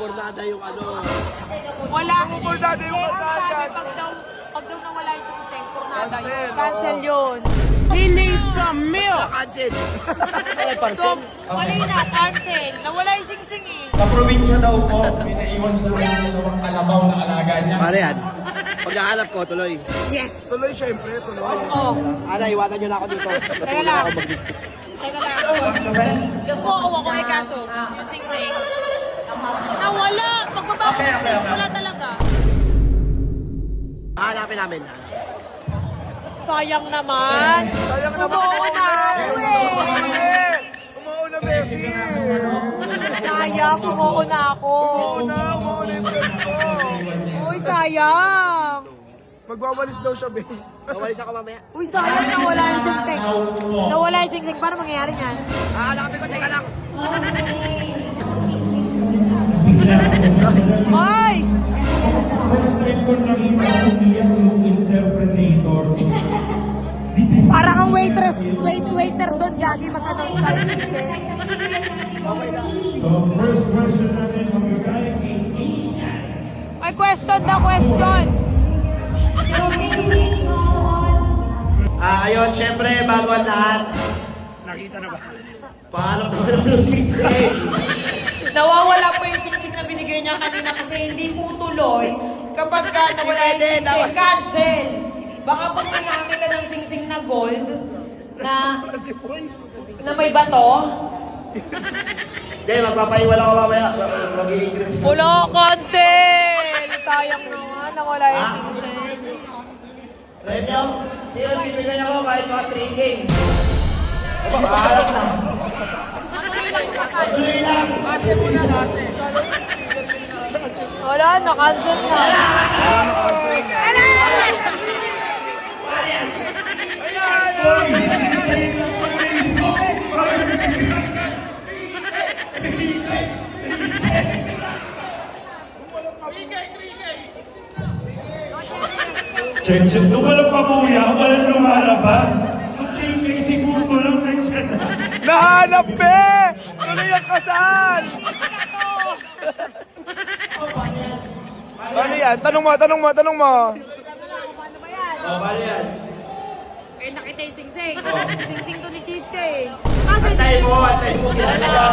pornada yung ano. Wala. Pornada yung Ang kasal sabi, yan. pag daw nawala yung singsing, pornada yun. Cancel, Cancel oo. yun. He needs some milk. Cancel. Ay, So, parcel. mali na, cancel. Nawala yung singsing eh. Sa probinsya daw po, pinaiwan sa mga dalawang kalabaw na alaga niya. Paano yan? Pag nahanap ko, tuloy. Yes. Tuloy, syempre, tuloy. Oh, Ana, iwanan nyo na ako dito. Natulog lang. ako mag-dito. teka lang. Yung po, awa ko kay kaso. Yung singsing. Nawala. Pagbaba ko ng stage, wala talaga. Hanapin namin. Sayang naman. Sayang naman. Tumuo na ako eh. Umuuna, Messi. Sayang, tumuo na ako. Umuuna yung friend ko. Uy, sayang. Magwawalis daw siya, be. Mawalis ako mamaya. Uy, sayang nawala yung singsing. Nawala yung singsing. Paano mangyayari yan? Hanapin ko, teka lang. Ay! First time ko nakita yung interpreter. Parang ang waiter doon, gagi magtanong sa singsing. So, first question natin magagaling kay Asia. May question na question. Ayun, syempre, bago ang lahat. Nakita na ba? Paano ko ng singsing? Nawawala po yung singsing na binigay niya kanina kasi hindi po tuloy. Kapag nawala yung Pwede, singsing, cancel. Baka po pinamit ka ng singsing na gold na may bato. Hindi, magpapaiwala ko mamaya. Mag-i-increase ko. Wala, cancel! Sayang naman, nawala yung singsing. Remyo, sino bibigyan ako kahit mga 3K? Maharap na. Matuloy lang yung kasal. Tuloy lang. Wala, na-cancel na. Check. Nung walang pabuya, walang lumalabas. Nung kay siguro lang nandiyan na. Nahanap, be! Tuloy ang kasal! Ano yan? Tanong mo. Paano ba yan? Paano yan? Eh, nakita yung singsing. Singsing to ni Chiste eh. Kasi Antay mo. Ginagawa.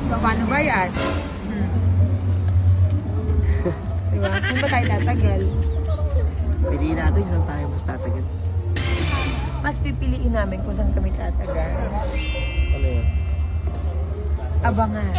So, paano ba yan? Diba? Saan ba tayo tatagal? Piliin natin kung tayo mas tatagal. Mas pipiliin namin kung saan kami tatagal. Ano yan? Abangan.